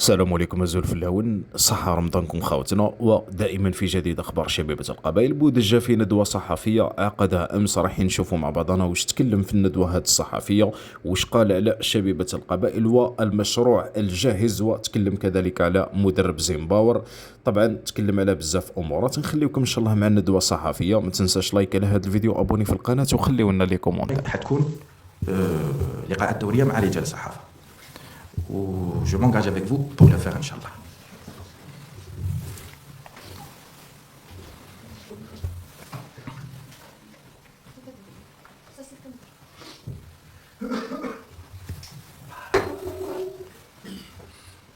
السلام عليكم أزول في الهون، صحة رمضانكم خوتنا، ودائما في جديد أخبار شبيبة القبائل. بودجة في ندوة صحفية عقدها أمس، راح نشوفوا مع بعضنا واش تكلم في الندوة هذه الصحفية، واش قال على شبيبة القبائل والمشروع الجاهز، وتكلم كذلك على مدرب زيمباور. طبعا تكلم على بزاف أمورات. نخليكم إن شاء الله مع الندوة الصحفية. ما تنساش لايك على هذا الفيديو، أبوني في القناة، وخليوا لنا لي كومونتير. حتكون لقاءات دورية مع رجال الصحافة، و je m'engage avec vous pour le faire إن شاء الله.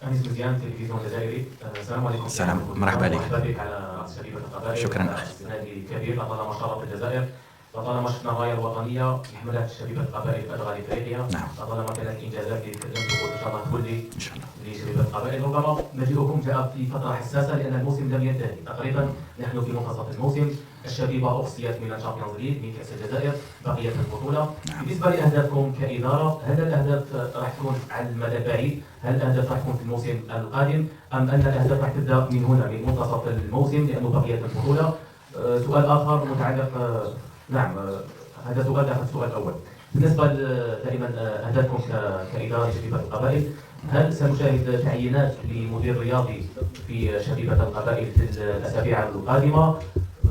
أنيس مزيان، تلفزيون جزائري. السلام عليكم. السلام، مرحبا بك. مرحبا بك على رأس شبيبة القبائل. شكرا أخي. نادي كبير لطالما شرف الجزائر، لطالما شفنا الراية الوطنية يحملها شبيبة القبائل في أدغال إفريقيا. نعم. لطالما كانت إنجازات اللي تقدم إن شاء الله تولي إن شاء الله لشبيبة القبائل. ربما مجيئكم جاء في فترة حساسة لأن الموسم لم ينتهي، تقريبا نحن في منتصف الموسم. الشبيبة أفصلت من الشامبيونز ليج، من كأس الجزائر، بقية البطولة. نعم. بالنسبة لأهدافكم كإدارة، هل الأهداف راح تكون على المدى البعيد؟ هل الأهداف راح تكون في الموسم القادم؟ أم أن الأهداف راح تبدأ من هنا من منتصف الموسم لأنه بقية البطولة؟ سؤال آخر متعلق هذا سؤال داخل السؤال الأول. بالنسبة دائما أهدافكم كإدارة شبيبة القبائل، هل سنشاهد تعيينات لمدير رياضي في شبيبة القبائل في الأسابيع القادمة؟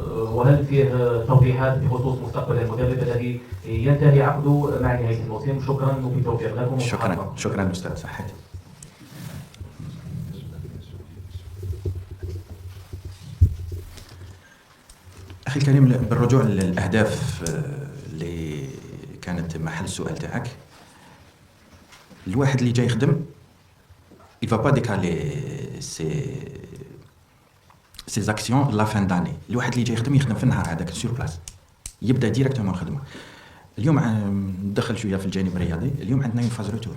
وهل فيه توضيحات بخصوص مستقبل المدرب الذي ينتهي عقده مع نهاية الموسم؟ شكرا وبالتوفيق لكم. شكرا أستاذ صحت. أخي الكريم، بالرجوع للأهداف اللي كانت محل السؤال تاعك، الواحد اللي جاي يخدم il va pas décaler ses actions la fin d'année. الواحد اللي جاي يخدم في النهار هذاك سور بلاس، يبدا ديريكتومون الخدمه. اليوم ندخل شويه في الجانب الرياضي. اليوم عندنا une phase retour.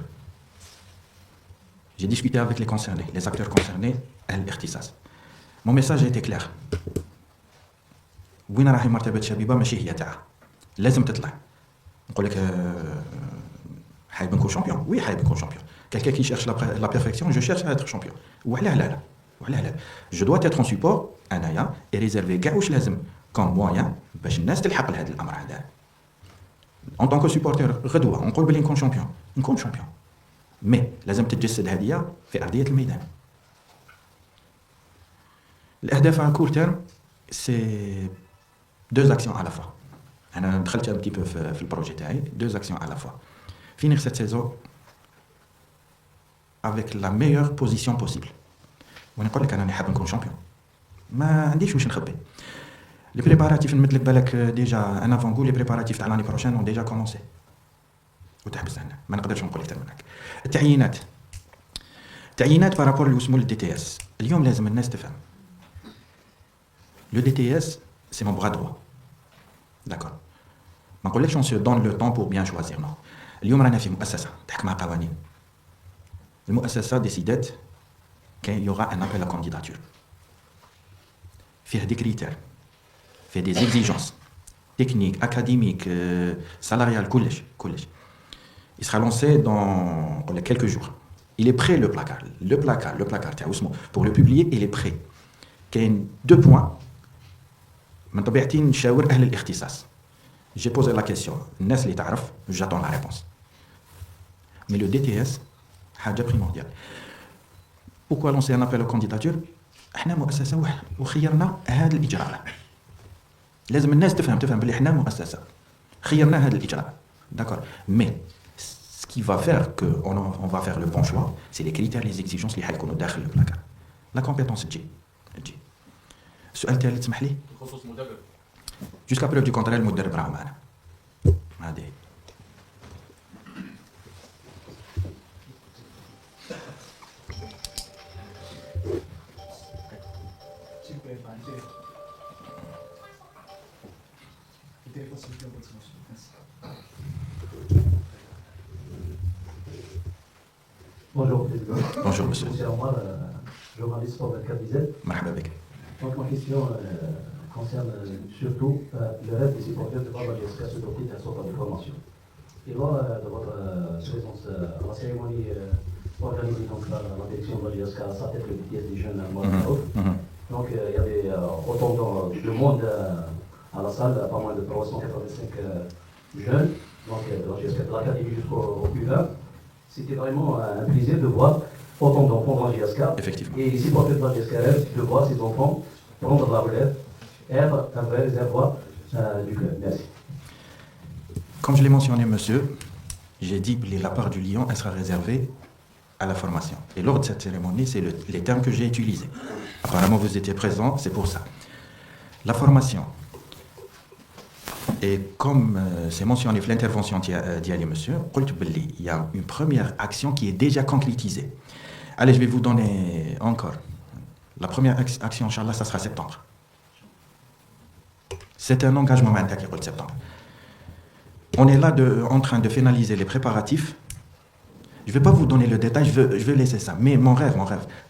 J'ai discuté avec les concernés, les acteurs concernés أهل الاختصاص. Mon message était clair. وين راهي مرتبة شبيبة ماشي هي تاعها، لازم تطلع. نقول لك حايب نكون شامبيون، وي حايب نكون شامبيون. quelqu'un qui cherche la perfection, je cherche à être champion. وعلاه لا je dois être en support انايا et réserver كاع واش لازم comme moyen باش الناس تلحق لهذا الامر هذا. en tant que supporter غدوه نقول بلي نكون شامبيون، مي لازم تتجسد هذه في ارضيه الميدان. الاهداف على كور تيرم سي deux actions à la fois. أنا دخلت un petit peu في البروجي تاعي deux actions à la fois. finir cette saison avec la meilleure position possible. ونقول لك أنا حاب نكون شامبيون، ما عنديش واش نخبي. لي بريباراتيف نمدلك بالك ديجا أنا فونغو لي بريباراتيف تاع لاني بروشين اون ديجا كومونسي وتحبس هنا، ما نقدرش نقول أكثر من هكا. التعيينات بارابور اللي وسمو للدي تي اس. اليوم لازم الناس تفهم لو دي تي اس سي مون بغا دروا، داكور. ما نقولكش on se donne le temps pour bien choisir، non. اليوم رانا في مؤسسة تحكمها قوانين. المؤسسة ديسيدات كي يوغا ان ابل لا كانديداتور، فيه دي كريتير، فيه دي اكزيجونس تكنيك اكاديميك سالاريال، كلش. il sera lancé dans quelques jours. il est prêt le placard تاعو اسمه pour le publier. il est prêt. كاين deux points من طبيعتي نشاور اهل الاختصاص. j'ai posé la question الناس اللي تعرف، j'attends la réponse. mais le DTS حاجه primordiale. pourquoi lancer un appel aux candidatures؟ احنا مؤسسه وخيرنا هذا الاجراء. لازم الناس تفهم بلي احنا مؤسسه خيرنا هذا الاجراء، داكور. mais ce qui va faire que on va faire le bon choix c'est les critères les exigences اللي حيكونوا داخل البلاكار. la compétence تجي. السؤال الثالث تسمح لي بخصوص مدرب. jusqu'à preuve du contraire المدرب راه معنا. هذه Bonjour monsieur. Monsieur Omar, journaliste pour 24 Dizel. مرحبا بك. Donc ma question concerne surtout le rêve des supporters de voir la DSK se doter d'un centre de formation. Et lors de votre présence à la cérémonie organiser donc la direction de la GSK à sa tête le BTS des jeunes Maroc. Donc il y avait autant de monde à la salle, pas moins de 385 jeunes, donc de la GSK, de l'académie jusqu'au Q20. C'était vraiment un plaisir de voir autant d'enfants dans la GSK. Effectivement. Et les supporters de la GSK de voir ces enfants prendre la relève, être un vrai réservoir du club. Merci. Comme je l'ai mentionné, monsieur, j'ai dit que la part du lion, elle sera réservée à la formation. Et lors de cette cérémonie, c'est les termes que j'ai utilisés. Apparemment, vous étiez présents, c'est pour ça. La formation. Et comme c'est mentionné dans l'intervention d'Yali, monsieur, il y a une première action qui est déjà concrétisée. Allez, je vais vous donner encore. La première action, Inch'Allah, ça sera septembre. C'est un engagement maintenant qui est septembre. On est là en train de finaliser les préparatifs. Je ne vais pas vous donner le détail, je vais laisser ça. Mais mon rêve,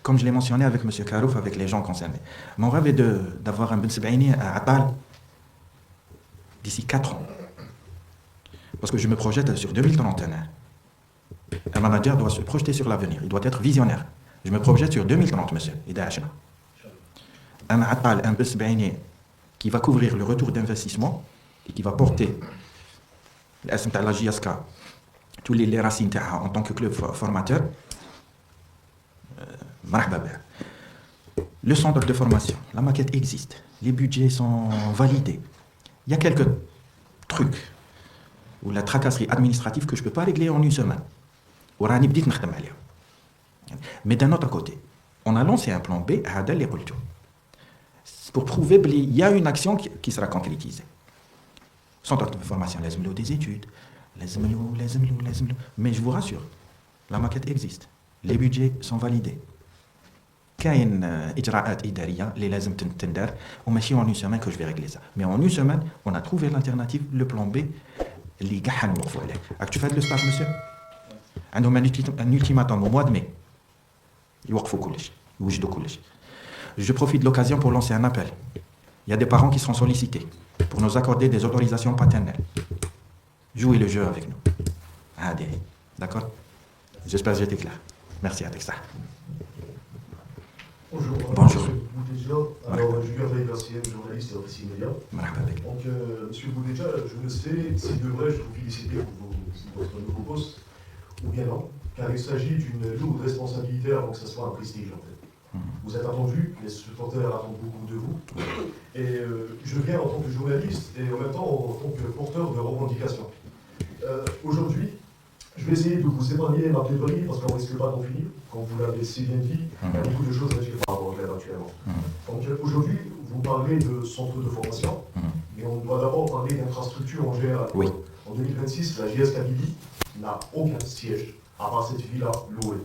comme je l'ai mentionné avec M. Karouf, avec les gens concernés, mon rêve est d'avoir un Ben Sebaini à Atal d'ici 4 ans. Parce que je me projette sur 2031. Un manager doit se projeter sur l'avenir, il doit être visionnaire. Je me projette sur 2030, monsieur. Un Atal, un Ben Sebaini qui va couvrir le retour d'investissement et qui va porter la JSK, tous les racines en tant que club formateur. Le centre de formation, la maquette existe, les budgets sont validés. Il y a quelques trucs ou la tracasserie administrative que je ne peux pas régler en une semaine. Mais d'un autre côté, on a lancé un plan B à Adel et Qultu pour prouver qu'il y a une action qui sera concrétisée. Centre de formation, les des études, mais je vous rassure, la maquette existe, les budgets sont validés. كاين اجراءات اداريه اللي لازم تندار وماشي en une semaine que je vais régler ça. Mais en une semaine, on a trouvé l'alternative, le plan B اللي كاع حنوقفوا عليه. راك تشوف هذا لو ستاف مسيو عندهم un ultimatum au mois de mai. يوقفوا كلش يوجدوا كلش. Je profite de l'occasion pour lancer un appel. Il y a des parents qui seront sollicités pour nous accorder des autorisations paternelles. Jouez le jeu avec nous. D'accord? J'espère que j'étais clair. Merci à Texas. Bonjour. Bonjour. Monsieur Boudéja, alors Julien Veil-Garcia, journaliste et officier média. Donc, Monsieur Boudéja, je ne sais si devrais-je vous féliciter pour votre nouveau poste ou bien non, car il s'agit d'une lourde responsabilité avant que ce soit un prestige en fait. Vous êtes attendu, les supporters attendent beaucoup de vous. Et je viens en tant que journaliste et en même temps en tant que porteur de revendications. Aujourd'hui, je vais essayer de vous épargner ma plaidoirie parce qu'on ne risque pas d'en finir. Comme vous l'avez si bien dit, il y a beaucoup de choses à dire par rapport au club actuellement. Donc aujourd'hui, vous parlez de centre de formation, mais on doit d'abord parler d'infrastructures en général. Oui. En 2026, la JS Kabylie n'a aucun siège, à part cette villa louée.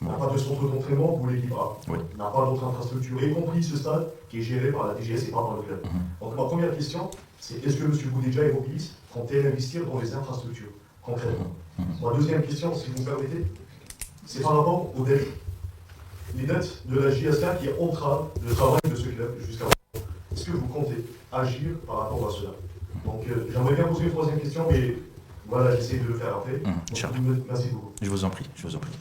N'a pas de centre d'entraînement pour l'équipe A. Oui. N'a pas d'autres infrastructures, y compris ce stade qui est géré par la DGS et pas par le club. Donc ma première question, c'est est-ce que M. Boudéja et Mobilis comptent investir dans les infrastructures, concrètement? Ma deuxième question, si vous me permettez, c'est par rapport aux dettes. Les dettes de la JSK qui entravent le travail de ce club jusqu'à maintenant. Est-ce que vous comptez agir par rapport à cela? Donc j'aimerais bien poser une troisième question, mais voilà, j'essaie de le faire après. Merci beaucoup. Je vous en prie, je vous en prie.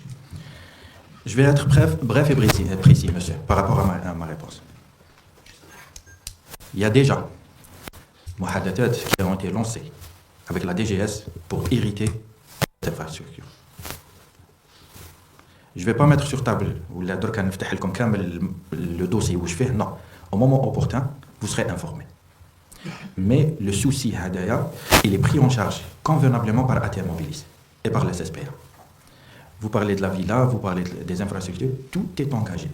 Je vais être bref et précis, monsieur, par rapport à ma réponse. Il y a déjà muhadatat qui ont été lancés avec la DGS pour hériter cette infrastructure. Je ne vais pas mettre sur table ou la دركا نفتح لكم كامل le dossier où je fais, non. Au moment opportun, vous serez informés. Mais le souci hadaya, il est pris en charge convenablement par ATM Mobilis et par la SSPA. Vous parlez de la villa, vous parlez des infrastructures, tout est engagé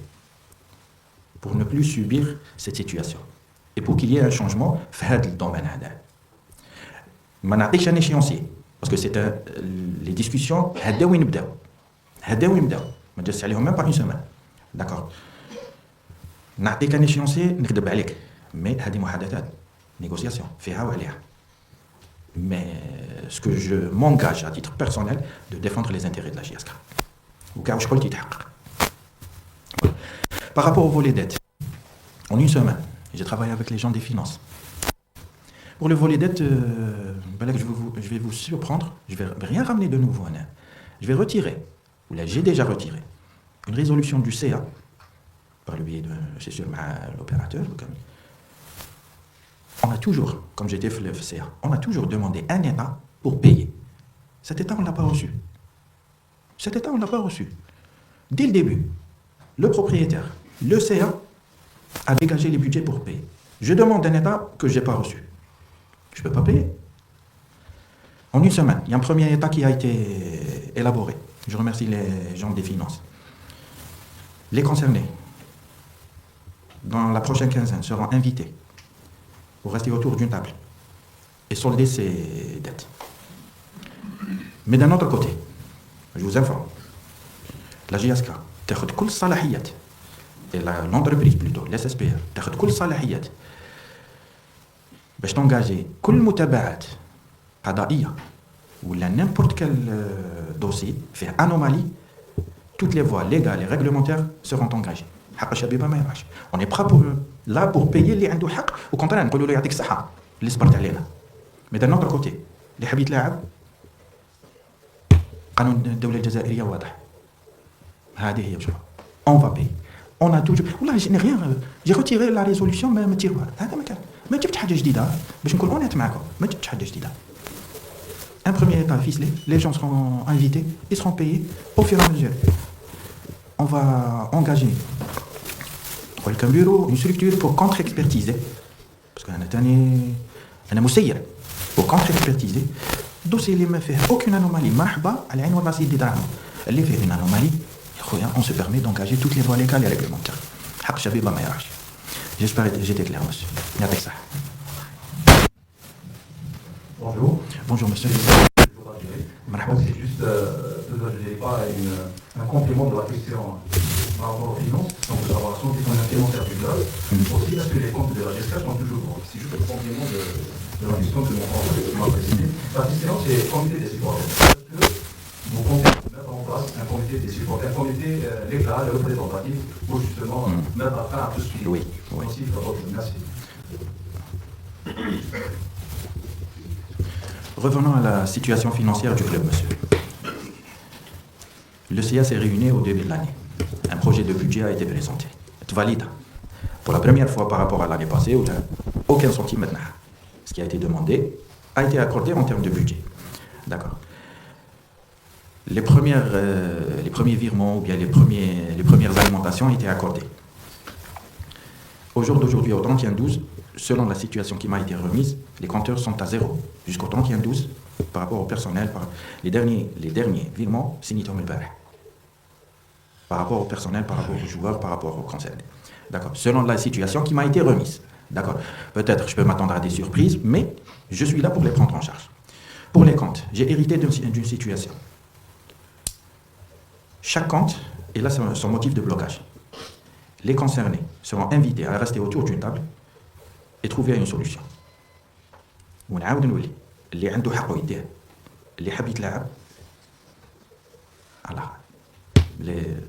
pour ne plus subir cette situation et pour qu'il y ait un changement dans le domaine. Je ne vais pas un échéancier parce que c'est les discussions, je ne vais même pas une semaine. D'accord. Je vais un échéancier, mais c'est des négociations, mais ce que je m'engage à titre personnel de défendre les intérêts de la JSK. Par rapport au volet dette, en une semaine, j'ai travaillé avec les gens des finances. Pour le volet dette, je vais vous surprendre, je ne vais rien ramener de nouveau. Je vais retirer Là, j'ai déjà retiré une résolution du CA par le biais de, c'est sûr, l'opérateur. On a toujours, comme j'étais le CA, on a toujours demandé un État pour payer. Cet État, on ne l'a pas reçu. Cet État, on ne l'a pas reçu. Dès le début, le propriétaire, le CA, a dégagé les budgets pour payer. Je demande un État que je n'ai pas reçu. Je ne peux pas payer. En une semaine, il y a un premier État qui a été élaboré. Je remercie les gens des finances. Les concernés, dans la prochaine quinzaine, seront invités pour rester autour d'une table et solder ces dettes. Mais d'un autre côté, je vous informe, la GSK, تاخد كل الصلاحيات, et l'entreprise plutôt, l'SSPR, تاخد كل الصلاحيات باش تنجاجي كل متابعات قضائية ولا n'importe quel dossier fait anomalie, toutes les voies légales et réglementaires seront engagées. حق الشبيبة ما يرعاش. On est prêt là pour payer اللي عنده حق, au contraire نقولوا له يعطيك الصحة اللي صبرت علينا. Mais d'un autre côté, اللي حاب يتلاعب قانون الدولة الجزائرية واضح. هذه هي بشرة. On va payer. On a toujours. والله je n'ai rien. J'ai retiré la résolution من التيروار. هذا ما كان. ما جبت حاجة جديدة باش نكون honnête معكم. ما جبتش حاجة جديدة. Un premier état ficelé, les gens seront invités, ils seront payés au fur et à mesure. On va engager un bureau, une structure pour contre-expertiser, parce qu'on a un مسير pour contre-expertiser dossier اللي ما فيه aucune anomalie مرحبا على عين والراس يدي دراهم اللي فيه une anomalie يا خويا on se permet d'engager toutes les voies légales et réglementaires. حق شبيبة ما يراش. J'espère que j'étais clair, monsieur. يعطيك الصحة. Bonjour. Bonjour, monsieur. Donc, c'est juste, je n'ai pas un complément de la question par rapport aux finances, donc de savoir son question implémentaire du club. Aussi, est-ce que les comptes de la GSK sont toujours bons? C'est juste le complément de la question que mon frère m'a précisé. La question, c'est le comité des supporters. Est-ce que vous comptez mettre en place un comité des supporters, un comité légal et représentatif pour justement mettre fin à tout ce qui est nocif à votre merci? Revenons à la situation financière du club, monsieur. Le CIA s'est réuni au début de l'année. Un projet de budget a été présenté. Valide. Pour la première fois par rapport à l'année passée, aucun centime maintenant. Ce qui a été demandé a été accordé en termes de budget. D'accord. Les premiers virements ou bien les premières alimentations ont été accordées. Au jour d'aujourd'hui, au 31-12, selon la situation qui m'a été remise, les compteurs sont à zéro. Jusqu'au 31-12, par rapport au personnel, les derniers virements, c'est Nitom el-Barh. Par rapport au personnel, par rapport aux joueurs, par rapport aux concernés. D'accord. Selon la situation qui m'a été remise. D'accord. Peut-être je peux m'attendre à des surprises, mais je suis là pour les prendre en charge. Pour les comptes, j'ai hérité d'une situation. Chaque compte est là son motif de blocage. Les concernés seront invités à rester autour d'une table et trouver une solution. ونعاود نولي اللي عنده حقه يديه اللي حاب يتلاعب على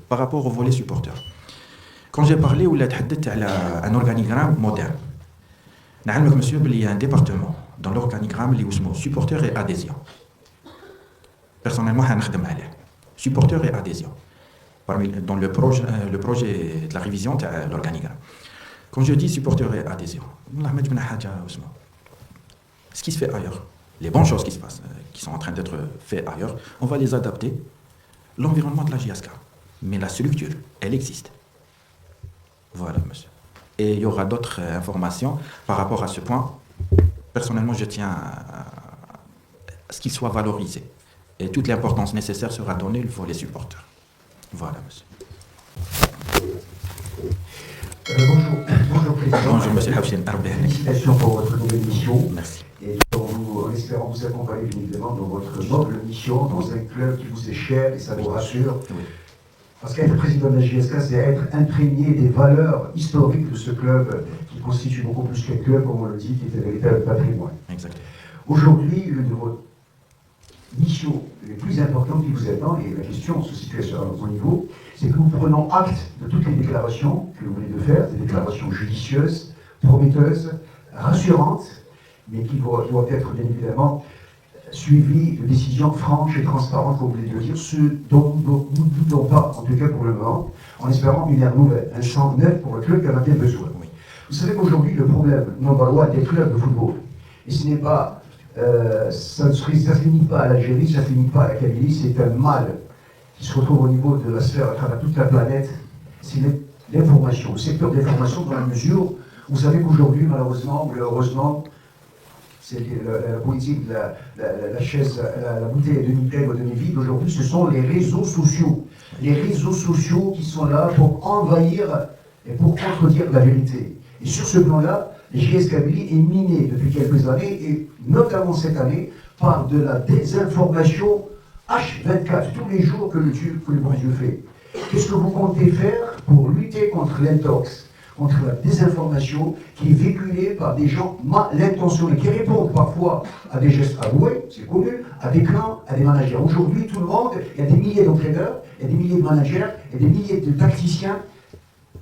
par rapport au volet supporter. Quand j'ai parlé ou تحدثت على un organigramme moderne. نعلمك monsieur بلي y a un département dans l'organigramme اللي اسمه supporter et adhésion. Personnellement حنخدم عليه. Supporter et adhésion. Dans le projet de la révision de l'organigramme. Quand je dis supporter et adhésion, ce qui se fait ailleurs, les bonnes choses qui se passent, qui sont en train d'être faites ailleurs, on va les adapter. L'environnement de la GSK, mais la structure, elle existe. Voilà, monsieur. Et il y aura d'autres informations par rapport à ce point. Personnellement, je tiens à ce qu'il soit valorisé. Et toute l'importance nécessaire sera donnée pour les supporters. Voilà, monsieur. Bonjour, président. Bonjour, monsieur Hafshin. Félicitations pour votre nouvelle mission. Merci. Et en espérant vous accompagner bien évidemment dans votre noble mission, dans un club qui vous est cher et ça vous rassure. Oui. Parce qu'être président de la JSK, c'est être imprégné des valeurs historiques de ce club qui constitue beaucoup plus qu'un club, comme on le dit, qui est un véritable patrimoine. Exactement. Aujourd'hui, une de vos missions les plus importantes qui vous attend, et la question se situe à mon niveau, c'est que nous prenons acte de toutes les déclarations que vous venez de faire, des déclarations judicieuses, prometteuses, rassurantes, mais qui doivent être bien évidemment suivi de décisions franches et transparentes, comme vous voulez le dire, ce dont nous ne doutons pas, en tout cas pour le moment, en espérant une ère nouvelle, un champ neuf pour le club qui en a bien besoin. Oui. Vous savez qu'aujourd'hui, le problème number one des clubs de football, et ce n'est pas, ça ne finit pas à l'Algérie, ça ne finit pas à la Kabylie, c'est un mal qui se retrouve au niveau de la sphère à travers toute la planète, c'est l'information, le secteur de l'information dans la mesure où vous savez qu'aujourd'hui, malheureusement ou heureusement, c'est la politique, la chaise, la bouteille est demi-pleine ou demi-vide. Aujourd'hui, ce sont les réseaux sociaux. Les réseaux sociaux qui sont là pour envahir et pour contredire la vérité. Et sur ce plan-là, JS Kabylie est miné depuis quelques années, et notamment cette année, par de la désinformation H24, tous les jours que le bon Dieu fait. Qu'est-ce que vous comptez faire pour lutter contre l'intox, contre la désinformation qui est véhiculée par des gens mal intentionnés, qui répondent parfois à des gestes avoués, c'est connu, à des clans, à des managers. Aujourd'hui, tout le monde, il y a des milliers d'entraîneurs, il y a des milliers de managers, il y a des milliers de tacticiens.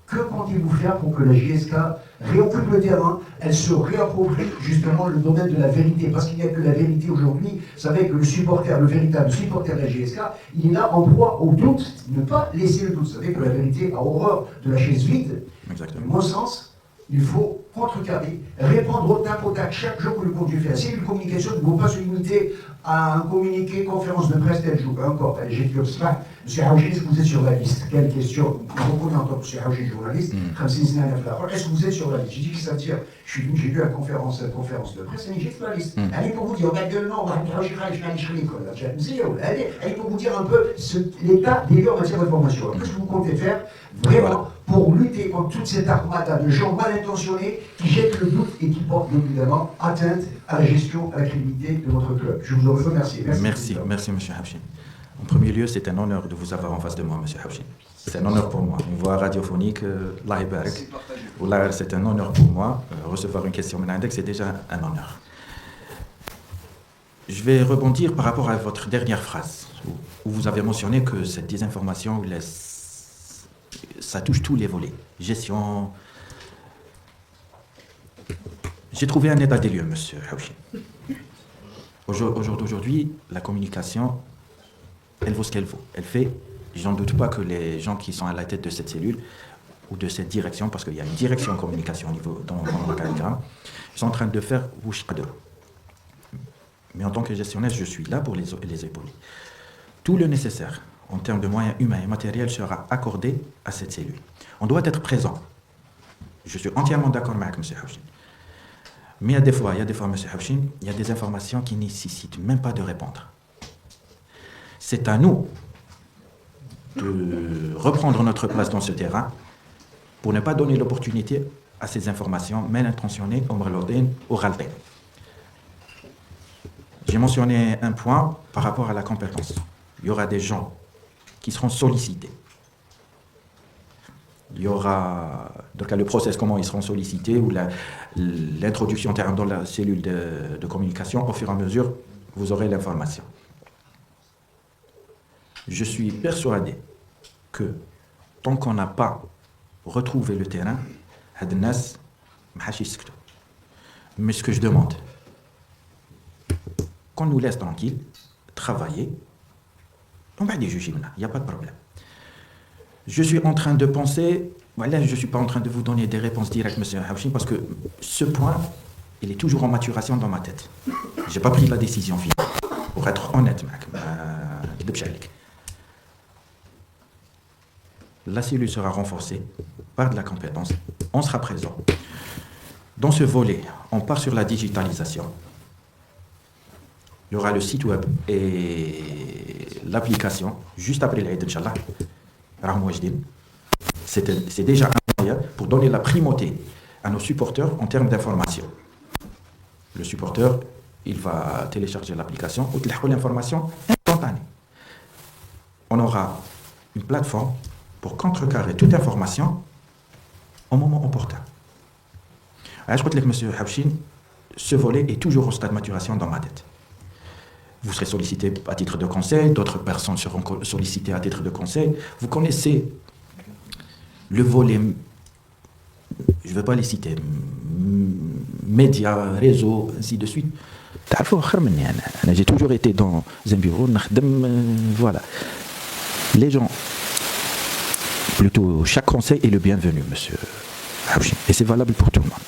Que comptez-vous faire pour que la JSK réoccupe le terrain, elle se réapproprie justement le domaine de la vérité? Parce qu'il n'y a que la vérité aujourd'hui. Vous savez que le supporter, le véritable supporter de la JSK, il est là en proie au doute, ne pas laisser le doute. Vous savez que la vérité a horreur de la chaise vide. Exactement. À mon sens, il faut contrecarrer, répondre au tac chaque jour que le conduit fait. Si une communication ne doit pas se limiter à un communiqué, conférence de presse tel jour. Encore, j'ai dit ça. Monsieur Haouchi, est-ce que vous êtes sur la liste? Quelle question? Je reconnais en tant que Monsieur Haouchi, journaliste, est-ce que vous êtes sur la liste? J'ai dit que ça tire. J'ai vu la conférence de presse, et j'ai sur la liste. Elle est pour vous dire, elle est pour vous dire un peu l'état des lieux en matière d'information. Qu'est-ce que vous comptez faire vraiment pour lutter contre toute cette armada de gens mal intentionnés qui jettent le doute et qui portent évidemment atteinte à la gestion, à la crédibilité de votre club? Je vous en remercie. Merci, M. Habchin. En premier lieu, c'est un honneur de vous avoir en face de moi, M. Habchin. C'est un honneur pour moi. Une voix radiophonique, c'est un honneur pour moi. Recevoir une question de l'index, c'est déjà un honneur. Je vais rebondir par rapport à votre dernière phrase, où vous avez mentionné que cette désinformation, ça touche tous les volets. Gestion. J'ai trouvé un état des lieux, M. Habchin. Aujourd'hui, la communication, elle vaut ce qu'elle vaut. Elle fait, j'en doute pas que les gens qui sont à la tête de cette cellule ou de cette direction, parce qu'il y a une direction en communication au niveau dans le Maccabi, ils sont en train de faire wush qadr. Mais en tant que gestionnaire, je suis là pour les épauler. Tout le nécessaire en termes de moyens humains et matériels sera accordé à cette cellule. On doit être présent. Je suis entièrement d'accord avec M. Habchin. Mais il y a des fois, M. Habchin, il y a des informations qui ne nécessitent même pas de répondre. C'est à nous de reprendre notre place dans ce terrain pour ne pas donner l'opportunité à ces informations mal intentionnées au ralpin. J'ai mentionné un point par rapport à la compétence. Il y aura des gens qui seront sollicités. Il y aura, donc le process, comment ils seront sollicités, ou l'introduction dans la cellule de communication, au fur et à mesure, vous aurez l'information. Je suis persuadé que tant qu'on n'a pas retrouvé le terrain, mais ce que je demande, qu'on nous laisse tranquille, travailler, on va les juger, il n'y a pas de problème. Je suis en train de penser, voilà, je ne suis pas en train de vous donner des réponses directes, M. Habchin, parce que ce point, il est toujours en maturation dans ma tête. Je n'ai pas pris la décision finale, pour être honnête. La cellule sera renforcée par de la compétence, on sera présent. Dans ce volet, on part sur la digitalisation. Il y aura le site web et l'application, juste après l'Aïd, Inch'Allah. C'est déjà un moyen pour donner la primauté à nos supporters en termes d'information. Le supporter, il va télécharger l'application ou l'information instantanée. On aura une plateforme pour contrecarrer toute information au moment opportun. Je crois que M. Habchin, ce volet est toujours au stade de maturation dans ma tête. Vous serez sollicité à titre de conseil, d'autres personnes seront sollicitées à titre de conseil. Vous connaissez le volet, je ne vais pas les citer, médias, réseaux, ainsi de suite. تعرفوا خير مني انا j'ai toujours été dans un bureau نخدم voilà les gens plutôt chaque conseil est le bienvenu monsieur Haouchi et c'est valable pour tout le monde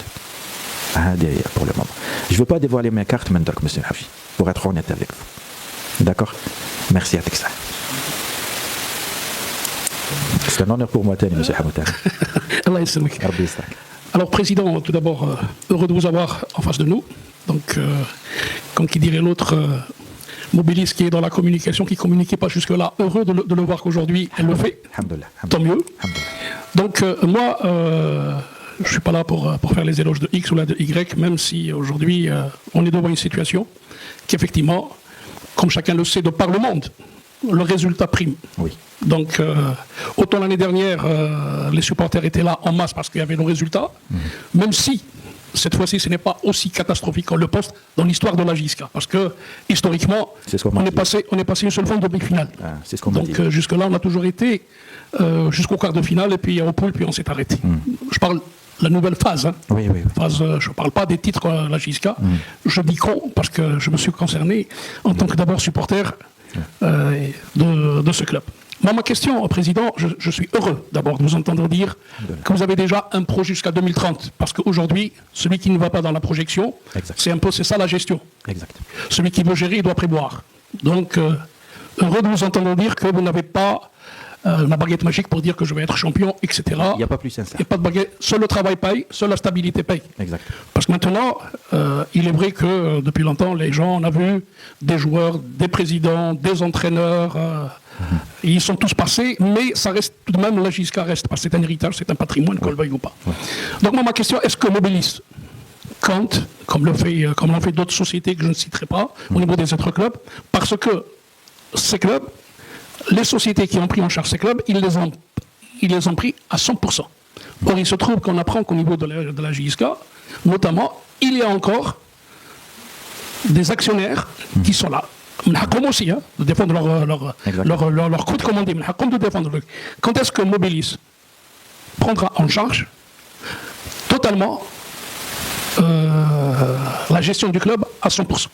pour le moment je veux pas dévoiler mes cartes من درك monsieur Haouchi pour être honnête avec vous d'accord merci à Texas c'est un honneur pour moi تاني monsieur Hamoud Allah يسلمك. ربي يسترك. Alors président, tout d'abord heureux de vous avoir en face de nous. Donc comme qui dirait l'autre Mobilis qui est dans la communication, qui communiquait pas jusque-là, heureux de le voir qu'aujourd'hui elle le fait. Tant mieux. Donc moi, je suis pas là pour faire les éloges de X ou là de Y, même si aujourd'hui on est devant une situation qui effectivement, comme chacun le sait, de par le monde, le résultat prime. Oui. Donc autant l'année dernière, les supporters étaient là en masse parce qu'il y avait nos résultats, même si cette fois-ci, ce n'est pas aussi catastrophique qu'on le pense dans l'histoire de la JSK. Parce que, historiquement, on est passé une seule fois en demi-finale. C'est ce qu'on Donc, jusque-là, on a toujours été jusqu'au quart de finale, et puis au poule, puis on s'est arrêté. Je parle de la nouvelle phase. Hein. Oui. Phase, je ne parle pas des titres de la JSK. Je dis qu'on, parce que je me suis concerné en tant que d'abord supporter de ce club. Moi, ma question, Président, je suis heureux d'abord de vous entendre dire que vous avez déjà un projet jusqu'à 2030. Parce qu'aujourd'hui, celui qui ne va pas dans la projection, c'est ça la gestion. Exact. Celui qui veut gérer, il doit prévoir. Donc, heureux de vous entendre dire que vous n'avez pas la baguette magique pour dire que je vais être champion, etc. Il n'y a pas plus sincère. Il n'y a pas de baguette. Seul le travail paye, seule la stabilité paye. Exact. Parce que maintenant, il est vrai que depuis longtemps, les gens, on a vu des joueurs, des présidents, des entraîneurs... Ils sont tous passés, mais ça reste tout de même, la JSK reste, parce que c'est un héritage, c'est un patrimoine, qu'on le veuille ou pas. Donc moi, ma question, est-ce que Mobilis compte, comme l'ont fait d'autres sociétés que je ne citerai pas, au niveau des autres clubs, parce que ces clubs, les sociétés qui ont pris en charge ces clubs, ils les ont pris à 100%. Or, il se trouve qu'on apprend qu'au niveau de la JSK, notamment, il y a encore des actionnaires qui sont là. Comme aussi, hein, de défendre leur coût de commandé, comme de défendre. Quand est-ce que Mobilis prendra en charge totalement la gestion du club à 100%.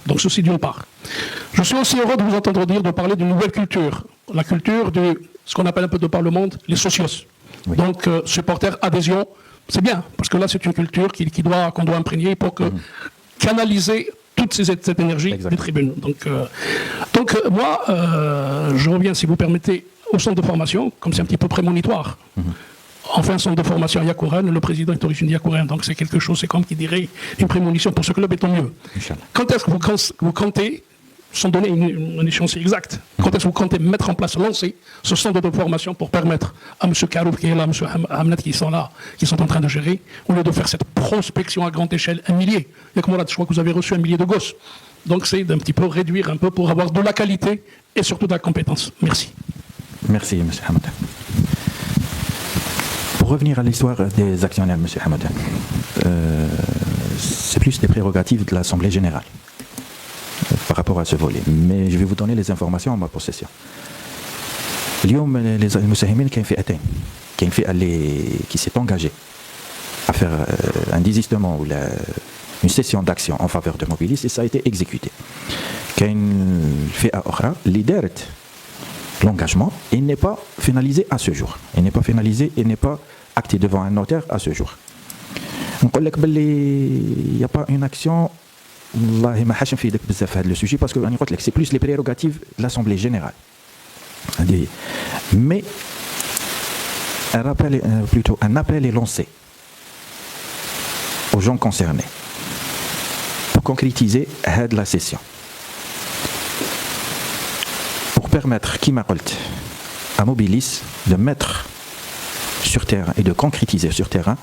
Donc ceci d'une part. Je suis aussi heureux de vous entendre de parler d'une nouvelle culture, la culture de ce qu'on appelle un peu de par le monde, les socios. Oui. Donc supporters, adhésion, c'est bien, parce que là c'est une culture qu'on doit imprégner pour canaliser toute cette énergie des tribunes. Donc moi, je reviens, si vous permettez, au centre de formation, comme c'est un petit peu prémonitoire. Enfin, centre de formation à Yakouren, le président est d'origine Yakouren, donc c'est quelque chose, c'est comme qui dirait une prémonition pour ce club, et tant mieux. Quand est-ce que vous comptez, sans donner une échéance exacte, quand est-ce que vous comptez mettre en place, lancer ce centre de formation pour permettre à M. Karouf qui est là, M. Hamnet qui sont là, qui sont en train de gérer, au lieu de faire cette prospection à grande échelle, 1 millier. Je crois que vous avez reçu 1 millier de gosses. Donc c'est d'un petit peu réduire un peu pour avoir de la qualité et surtout de la compétence. Merci. Merci, M. Hamnet. Pour revenir à l'histoire des actionnaires, M. Hamnet, c'est plus des prérogatives de l'Assemblée générale par rapport à ce volet. Mais je vais vous donner les informations en ma possession. اليوم المساهمين كاين فئتين. كاين فئة qui s'est engagée à faire un désistement ou une cession d'action en faveur de Mobilis et ça a été exécuté. كاين فئة أخرى اللي دارت l'engagement et n'est pas finalisé à ce jour. Il n'est pas finalisé et n'est pas acté devant un notaire à ce jour. نقول لك باللي il n'y a pas une action. والله ما حاش نفيدك بزاف في هذا لو سوجي باسكو راني قلت لك سي بلوس لي بريروغاتيف de l'Assemblée générale. Mais un appel est lancé aux gens concernés pour concrétiser la session. Pour permettre, qui m'a dit, à Mobilis de mettre sur terrain et de concrétiser sur terrain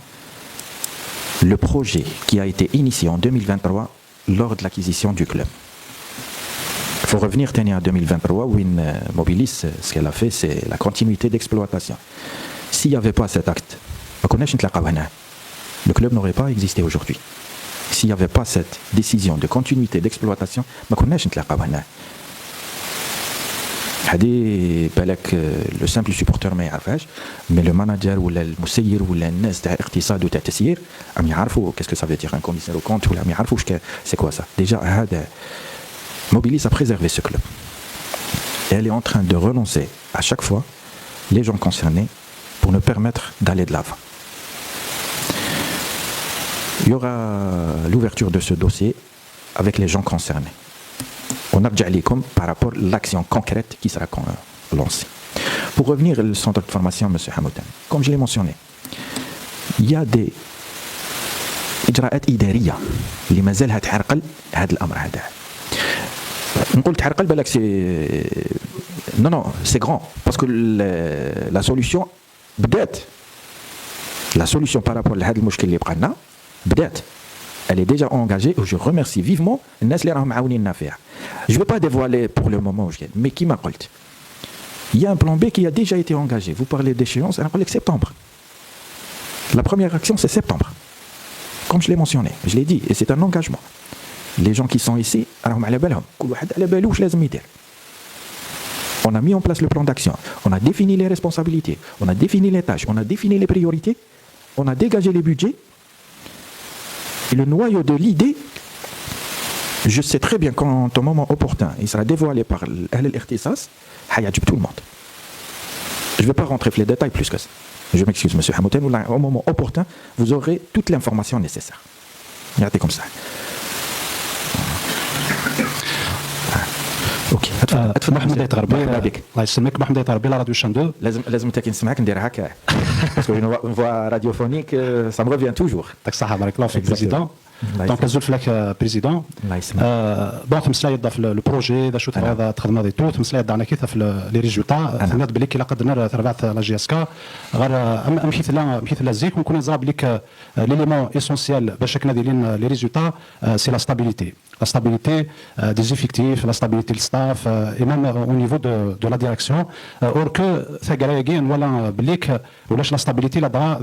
le projet qui a été initié en 2023 lors de l'acquisition du club. Il faut revenir à 2023 où Mobilis, ce qu'elle a fait, c'est la continuité d'exploitation. S'il n'y avait pas cet acte, le club n'aurait pas existé aujourd'hui. S'il n'y avait pas cette décision de continuité d'exploitation, هذه بالك لو سامبل سوبورتور ما يعرفهاش مي لو ماناجر ولا المسير ولا الناس تاع اقتصاد وتاع تسيير عم يعرفوا كاسكو سافي دير ان كوميسير او كونت ولا عم يعرفوا سي كوا سا ديجا هذا Mobilis a préservé ce club. Et elle est en train de relancer à chaque fois les gens concernés pour nous permettre d'aller de l'avant. Il y aura l'ouverture de ce dossier avec les gens concernés. On a déjà comme par rapport à l'action concrète qui sera lancée. Pour revenir au centre de formation, M. Hamoutan, comme je l'ai mentionné, il y a des إجراءات إدارية اللي مازالها تعرقل هذا الأمر هذا. نقول تعرقل بالك سي non c'est grand parce que la solution بدات la solution par rapport لهذا المشكل اللي بقى لنا بدات elle est déjà engagée et je remercie vivement الناس اللي راهم معاونيننا فيها. Je veux pas dévoiler pour le moment mais كيما قلت il y a un plan B qui a déjà été engagé. Vous parlez d'échéance, alors c'est septembre. La première action c'est septembre. Comme je l'ai mentionné, je l'ai dit et c'est un engagement. Les gens qui sont ici, راهم على بالهم كل واحد على بالو واش لازم يدير. On a mis en place le plan d'action, on a défini les responsabilités, on a défini les tâches, on a défini les priorités, on a dégagé les budgets. Et le noyau de l'idée, je sais très bien qu'en un moment opportun, il sera dévoilé par l'Ikhtisas, hayajib tout le monde. Je ne vais pas rentrer dans les détails plus que ça. Je m'excuse, M. Hamoutan, au moment opportun, vous aurez toute l'information nécessaire. Regardez comme ça. اوكي محمد يتغربي الله يسلمك. محمد يتغربي لا راديو شاندو لازم انت كي نسمعك ندير هكا باسكو اون فوا راديوفونيك سا مو ريفيان توجور. يعطيك الصحه بارك الله فيك بريزيدون. دونك نزول فيك بريزيدون. الله يسلمك. دونك تمسلا يضاف البروجي دا شوت هذا تخدم دي تو تمسلا يضعنا كيف في لي ريزولتا ثنات بلي كي لا قدرنا تربعت لا جي اس كا غير مثل الزيك ونكون نزرب بليك ليليمون اسونسيال باش كنا دايرين لي ريزولتا سي لا ستابيليتي. La stabilité des effectifs, la stabilité du staff et même au niveau de la direction. Or que la stabilité là-bas,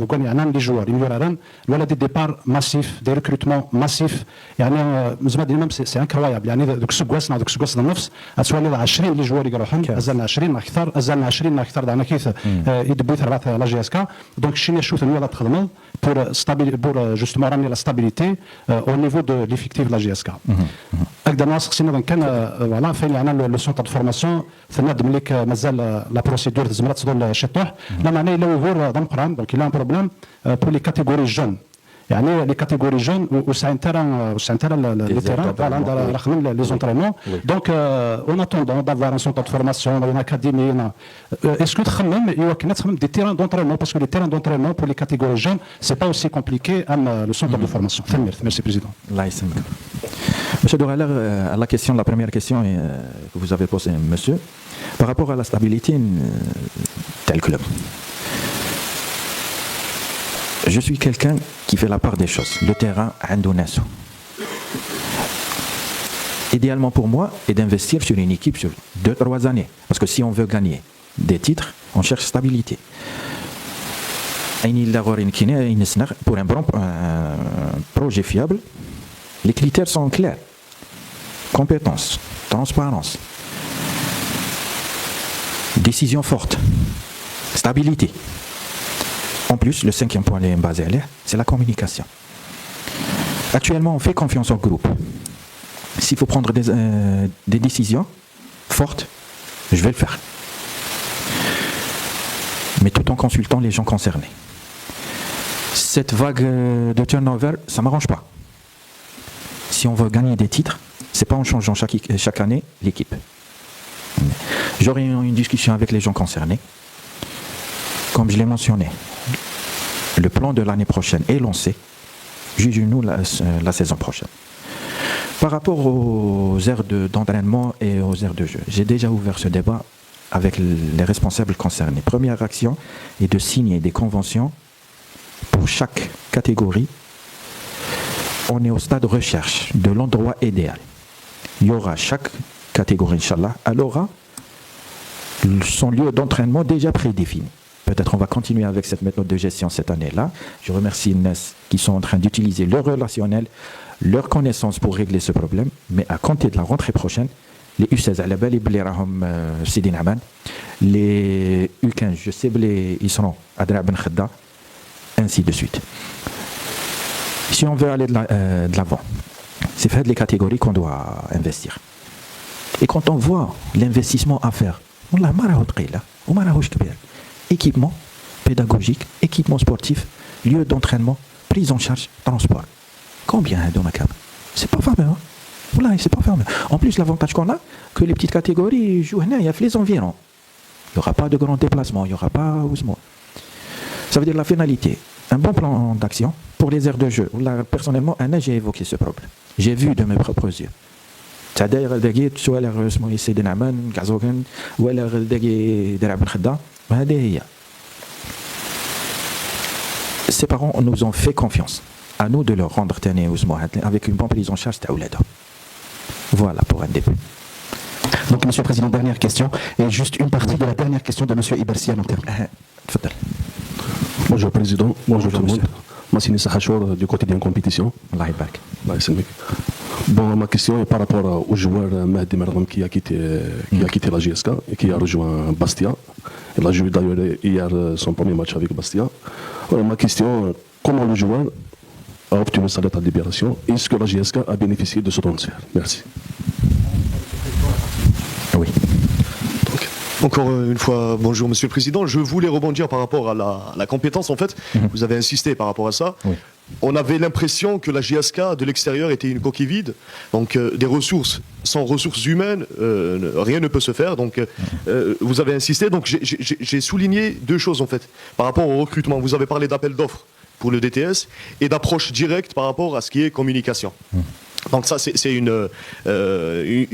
les joueurs, il y a des départs massifs, des recrutements massifs. C'est incroyable. Donc ce gosse dans le nefs, soit les 20 les joueurs qui راحوا أزلنا 20 أكثر أزلنا 20 أكثر دعنا كيف يدبوا ثلاثة لا جي اس كا. Donc شيء نشوف إنه تخدموا pour justement ramener la stabilité au niveau de l'effectif de la GSK. أقدر نواصل سينا كان voilà فين عنا لو سونتر دو فورماسيون ثناد مليك مازال لا بروسيدور تزمرات صدور الشطوح لا معناه الا وفور ضم قران دونك il a un problème pour les catégories jeunes. يعني les catégories jeunes وسعين ترى le terrain voilà رخمن les entraînements. Donc en attendant d'avoir un centre de formation une académie est-ce que تخمم يمكن تخمم des terrains d'entraînement parce que les terrains d'entraînement pour les catégories jeunes c'est pas aussi compliqué à le centre de formation. Merci président. الله يسلمك. Monsieur Doraleur, à la question, la première question que vous avez posée, monsieur, par rapport à la stabilité tel club. Je suis quelqu'un qui fait la part des choses. Le terrain, Andonasso. Idéalement pour moi, est d'investir sur une équipe sur 2-3 années. Parce que si on veut gagner des titres, on cherche stabilité. Pour un bon projet fiable, les critères sont clairs. Compétence, transparence, décision forte, stabilité. En plus, le cinquième point basé à l'air, c'est la communication. Actuellement, on fait confiance au groupe. S'il faut prendre des décisions fortes, je vais le faire. Mais tout en consultant les gens concernés. Cette vague de turnover, ça ne m'arrange pas. Si on veut gagner des titres, c'est pas en changeant chaque année l'équipe. J'aurai une discussion avec les gens concernés. Comme je l'ai mentionné, le plan de l'année prochaine est lancé. Jugez-nous la saison prochaine. Par rapport aux aires d'entraînement et aux aires de jeu, j'ai déjà ouvert ce débat avec les responsables concernés. Première action est de signer des conventions pour chaque catégorie. On est au stade de recherche de l'endroit idéal. Il y aura chaque catégorie, Inch'Allah, elle aura son lieu d'entraînement déjà prédéfini. Peut-être on va continuer avec cette méthode de gestion cette année-là. Je remercie Inès qui sont en train d'utiliser leur relationnel, leur connaissance pour régler ce problème. Mais à compter de la rentrée prochaine, les U16 على بالي بلي راهم سيدي نعمان les U15 je sais بلي ils seront à Draa Ben Khedda ainsi de suite. Si on veut aller de l'avant, c'est faire les catégories qu'on doit investir. Et quand on voit l'investissement à faire, والله ما راهو ثقيل وما راهوش كبير. Équipement pédagogique, équipement sportif, lieu d'entraînement, prise en charge, transport. Combien هذوما كامل؟ C'est pas fameux. Voilà, c'est pas fermé. En plus, l'avantage qu'on a, que les petites catégories jouent il y a les environs. Il n'y aura pas de grands déplacements, il n'y aura pas. Ça veut dire la finalité. Un bon plan d'action pour les aires de jeu. Là, personnellement, j'ai évoqué ce problème. J'ai vu de mes propres yeux. C'est-à-dire, ces parents nous ont fait confiance. À nous de leur rendre avec une bonne prise en charge. Voilà pour un début. Donc, Monsieur le Président, dernière question, et juste une partie de la dernière question de Monsieur Ibersi à long terme. Bonjour Président, bonjour tout le monde. Massini Sahachour du quotidien Compétition. Allah Ibarak. Bon, ma question est par rapport au joueur Mahdi Merram qui a quitté la JSK et qui a rejoint Bastia. Il a joué d'ailleurs hier son premier match avec Bastia. Alors, ma question, comment le joueur a obtenu sa lettre de libération? Est-ce que la JSK a bénéficié de ce transfert? Merci. Oui. Encore une fois, bonjour Monsieur le Président. Je voulais rebondir par rapport à la compétence. En fait, vous avez insisté par rapport à ça. Oui. On avait l'impression que la JSK de l'extérieur était une coquille vide. Donc des ressources, sans ressources humaines, rien ne peut se faire. Donc vous avez insisté. Donc j'ai souligné deux choses en fait par rapport au recrutement. Vous avez parlé d'appel d'offres pour le DTS et d'approche directe par rapport à ce qui est communication. Donc ça, c'est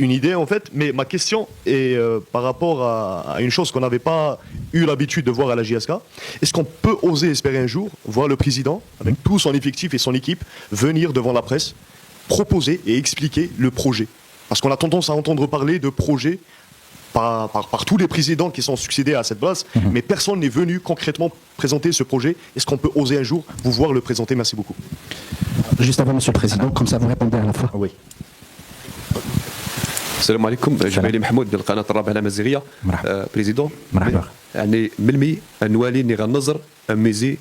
une idée en fait, mais ma question est par rapport à une chose qu'on n'avait pas eu l'habitude de voir à la JSK. Est-ce qu'on peut oser espérer un jour voir le président, avec tout son effectif et son équipe, venir devant la presse, proposer et expliquer le projet? Parce qu'on a tendance à entendre parler de projets par tous les présidents qui sont succédés à cette place, mais personne n'est venu concrètement présenter ce projet. Est-ce qu'on peut oser un jour vous voir le présenter? Merci beaucoup. Juste avant, Monsieur le Président, comme ça vous répondez à la fois. Oui. السلام عليكم. جمالي محمود من القناه الرابعه الامازيغيه. بريزيدون. مرحبا. يعني ملمي نوالي ني غنظر ميزي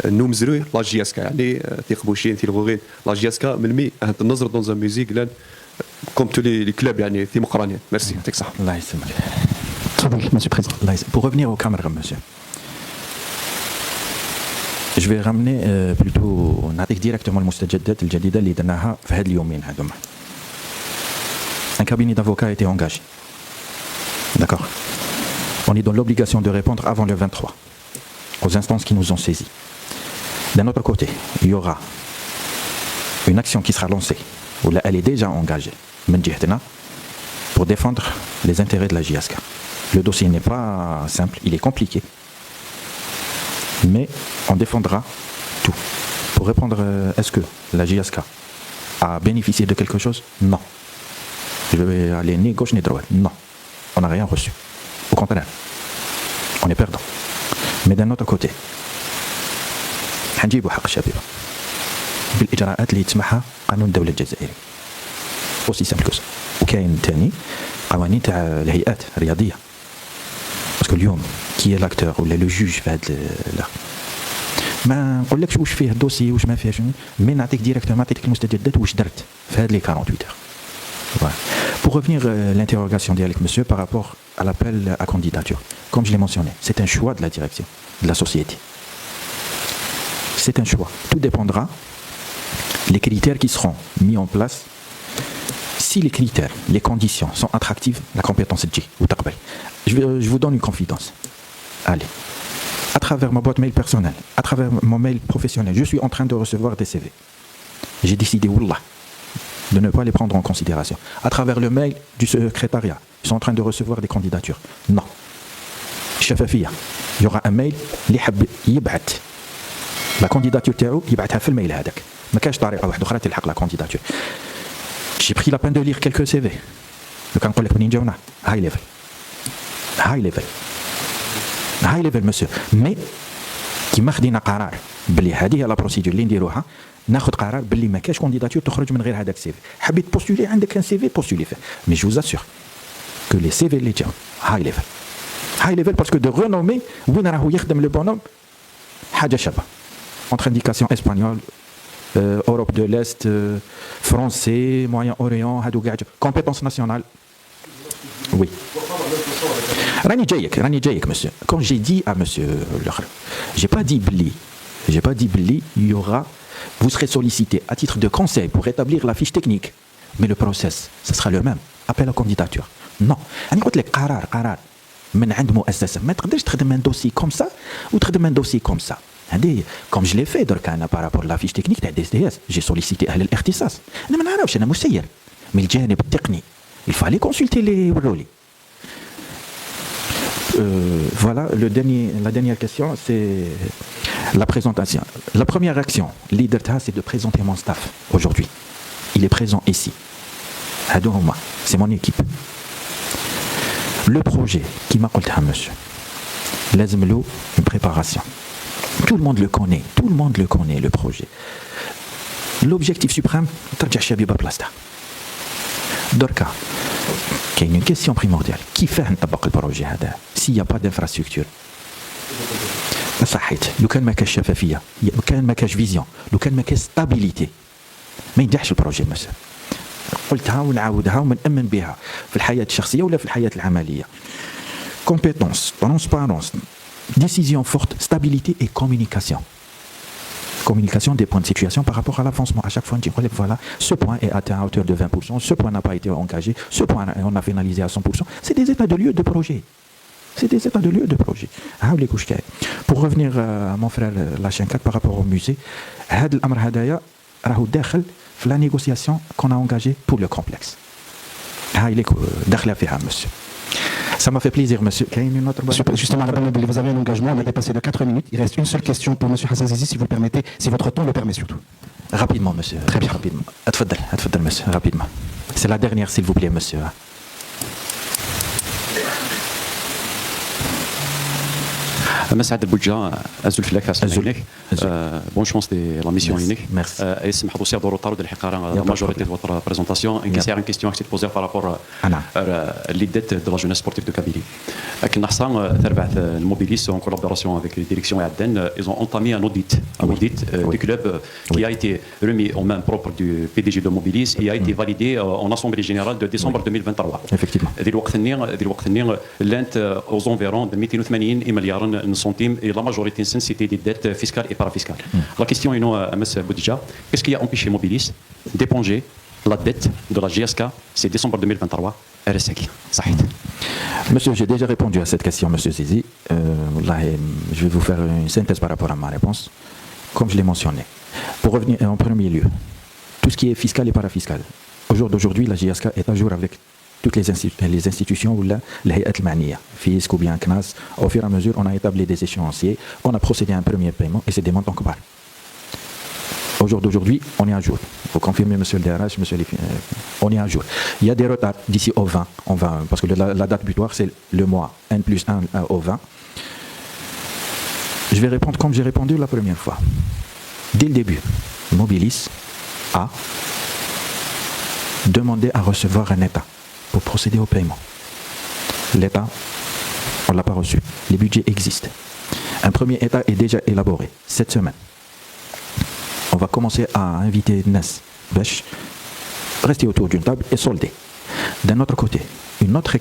نو مزروي لا جي اس كا يعني تيقبوشين تيلغوغين لا جي اس كا ملمي النظر دون ميوزيك لان كوم تو لي كلوب يعني في مقرانين. ميرسي يعطيك الصحه. الله يسلمك. تفضل Monsieur le Président. Pour revenir au Cameroun, monsieur. Je vais ramener plutôt نعطيك directement المستجدات الجديدة اللي درناها في هاد اليومين هذوما. Un cabinet d'avocats a été engagé. D'accord. On est dans l'obligation de répondre avant le 23 aux instances qui nous ont saisis. D'un autre côté, il y aura une action qui sera lancée, ou là elle est déjà engagée, pour défendre les intérêts de la JSK. Le dossier n'est pas simple, il est compliqué. Mais on défendra tout. Pour répondre, est-ce que la JSK a bénéficié de quelque chose? Non. Je vais aller ni gauche ni droite. Non. On n'a rien reçu. Au contraire, on est perdant. Mais d'un autre côté, حنجيبوا حق الشباب بالإجراءات اللي يتسمحها قانون الدولة الجزائري. aussi simple que ça. وكاين ثاني قوانين تاع الهيئات الرياضية. باسكو اليوم كي لاكتور ولا لو جوج في هذا ما نقولكش واش فيه الدوسي واش ما فيهش، مي نعطيك ديريكتومون نعطيك المستجدات واش درت في هاد لي 48 heures. Voilà. Pour revenir à l'interrogation d'Alec Monsieur par rapport à l'appel à candidature, comme je l'ai mentionné, c'est un choix de la direction, de la société. C'est un choix. Tout dépendra des critères qui seront mis en place. Si les critères, les conditions sont attractives, la compétence est ou taqbal. Je vous donne une confidence. Allez. À travers ma boîte mail personnelle, à travers mon mail professionnel, je suis en train de recevoir des CV. J'ai décidé, wallah, de ne pas les prendre en considération. À travers le mail du secrétariat, ils sont en train de recevoir des candidatures. Non. Chefafia, il y aura un mail, la candidature تاعو يبعثها في الميل هذاك. ما كاش طريقة واحدة أخرى تلحق la candidature. J'ai pris la peine de lire quelques CV. لو كان نقول لك منين جاونا high level. High level. High level monsieur. Mais كيما خدينا قرار بلي هذه لا بروسيدور اللي نديروها ناخذ قرار باللي ما كاش كونديداتور تخرج من غير هذاك السي في. حبيت بوستولي عندك ان سي في بوستولي فيه. مي جو زاسور que les CV les tiens, high level. High level parce que de renommée, وين راهو يخدم le bonhomme حاجة شابة. Entre indication espagnole, Europe de l'Est, français, Moyen-Orient, compétences nationales. Oui. Rani Djayek, monsieur. Quand j'ai dit à monsieur L'Akhr, j'ai pas dit Bli, il y aura, vous serez sollicité à titre de conseil pour établir la fiche technique. Mais le process, ce sera le même. Appel à candidature. Non. أنا قلت لك قرار من عند مؤسسة ما تقدرش تخدم un dossier comme ça ou تخدم un dossier comme ça. Comme je l'ai fait par rapport à la fiche technique تاع DSDS, j'ai sollicité أهل الاختصاص. أنا ما نعرفش أنا مسير. Mais الجانب التقني, il fallait consulter les ورولي. Voilà, la dernière question, c'est la présentation. La première action, leader, c'est de présenter mon staff aujourd'hui. Il est présent ici. C'est mon équipe. Le projet, qui m'a dit, monsieur, lazmlo une préparation. Tout le monde le connaît, le projet. L'objectif suprême, tarja shabiba plasta. Dorka, il y a une question primordiale. Qui fait un tabac le projet s'il n'y a pas d'infrastructure? صحيت لو كان ما كاش شفافيه لو كان ما كاش فيزيون لو كان ما كاش ستابيليتي ما ينجحش البروجي مثلا قلتها ونعاودها ونأمن بها في الحياه الشخصيه ولا في الحياه العمليه compétence transparence décision forte stabilité et communication des points de situation par rapport à l'avancement. À chaque fois, on dit voilà, ce point est atteint à hauteur de 20%, ce point n'a pas été engagé, ce point on a finalisé à 100%. C'est des états de lieu de projet. Pour revenir à mon frère Lachenkat par rapport au musée, la négociation qu'on a engagée pour le complexe. Ça m'a fait plaisir, monsieur. Justement, vous avez un engagement, on a dépassé de 4 minutes. Il reste une seule question pour monsieur Hassan Zizi, si vous le permettez, si votre temps le permet surtout. Rapidement, monsieur. Très bien. Rapidement. Atfadal, monsieur. Rapidement. C'est la dernière, s'il vous plaît, monsieur. مسعد بوجا ازول في لاكاس بون شونس دي لا ميسيون هناك اسمح بو سير دو روتار دو الحقاره لا ماجوريتي دو فوتر بريزونطاسيون ان كيسير ان كيستيون اكسيت بوزير بارابور لي ديت دو لا جونيس سبورتيف دو كابيلي لكن حصان تربعت الموبيليس اون كولابوراسيون افيك لي ديريكسيون عدن ايزون اونتامي ان اوديت du club qui a été remis aux mains propres du PDG de Mobilis et a été validé en assemblée générale de décembre 2023. Effectivement. ذي الوقت لانت aux environs de 280 مليار centimes et la majorité c'était des dettes fiscales et parafiscales. La question est, M. Boudija, qu'est-ce qui a empêché Mobilis d'éponger la dette de la GSK, c'est décembre 2023, RSEC. Monsieur, j'ai déjà répondu à cette question, Monsieur Zizi. Je vais vous faire une synthèse par rapport à ma réponse. Comme je l'ai mentionné, pour revenir en premier lieu, tout ce qui est fiscal et parafiscal. Au jour d'aujourd'hui, la GSK est à jour avec toutes les institutions ou les hayat al-ma'niya, fisc ou bien CNAS. Au fur et à mesure, on a établi des échéanciers, on a procédé à un premier paiement et c'est des montants kbar. Au jour d'aujourd'hui, on est à jour. Il faut confirmer, monsieur le DRH, on est à jour. Il y a des retards d'ici au 20, parce que la date butoir, c'est le mois N+1 au 20. Je vais répondre comme j'ai répondu la première fois. Dès le début, Mobilis a demandé à recevoir un état pour procéder au paiement. L'état, on ne l'a pas reçu. Les budgets existent. Un premier état est déjà élaboré cette semaine. On va commencer à inviter Nes, Besh, rester autour d'une table et solder. D'un autre côté, une autre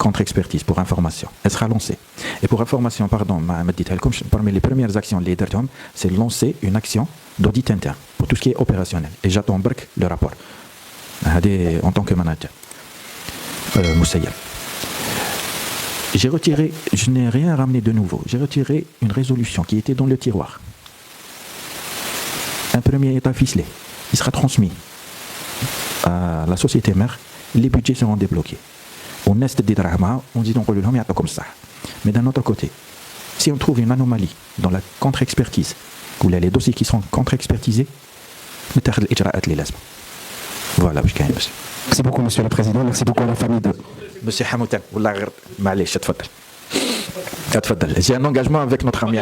contre-expertise pour information, elle sera lancée. Et pour information, parmi les premières actions, c'est lancer une action d'audit interne pour tout ce qui est opérationnel. Et j'attends le rapport en tant que manager. Moussaïa. Je n'ai rien ramené de nouveau. J'ai retiré une résolution qui était dans le tiroir. Un premier état ficelé. Il sera transmis à la société mère. Les budgets seront débloqués. On est des dramas, on dit donc comme ça. Mais d'un autre côté, si on trouve une anomalie dans la contre-expertise, ou les dossiers qui sont contre-expertisés, voilà, merci beaucoup, monsieur le président. Merci beaucoup à la famille de monsieur Hamoutan. J'ai un engagement avec notre ami.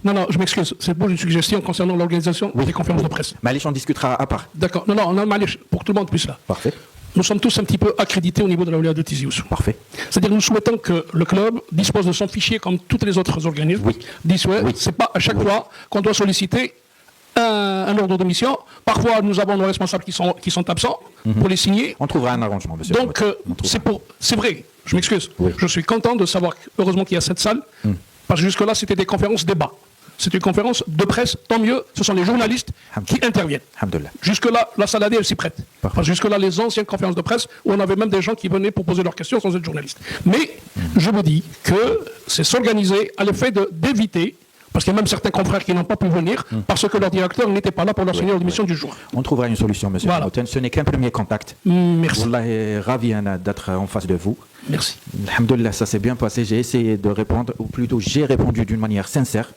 Non, je m'excuse. C'est pour une suggestion concernant l'organisation des conférences de presse. Malish, on discutera à part. D'accord. Non, Malish, pour que tout le monde puisse là. Parfait. nous sommes tous un petit peu accrédités au niveau de la Olia de Tizi Ouzou. Parfait. C'est-à-dire nous souhaitons que le club dispose de son fichier comme tous les autres organismes. Oui. C'est pas à chaque fois qu'on doit solliciter un ordre de mission. Parfois, nous avons nos responsables qui sont absents pour les signer. On trouvera un arrangement, monsieur. Donc, c'est vrai, je m'excuse. Oui. Je suis content de savoir, heureusement qu'il y a cette salle, parce que jusque-là, c'était des conférences débats. C'est une conférence de presse, tant mieux, ce sont les journalistes qui interviennent. Jusque-là, la salle AD, elle s'y prête. Parce que jusque-là, les anciennes conférences de presse, où on avait même des gens qui venaient pour poser leurs questions sans être journalistes. Mais, je vous dis que c'est s'organiser à l'effet d'éviter, parce qu'il y a même certains confrères qui n'ont pas pu venir, parce que leur directeur n'était pas là pour leur signer l'émission du jour. On trouvera une solution, monsieur. Voilà. Ce n'est qu'un premier contact. Merci. Wallah est ravi d'être en face de vous. Merci. Alhamdulillah, ça s'est bien passé. J'ai essayé de répondre, ou plutôt j'ai répondu d'une manière sincère.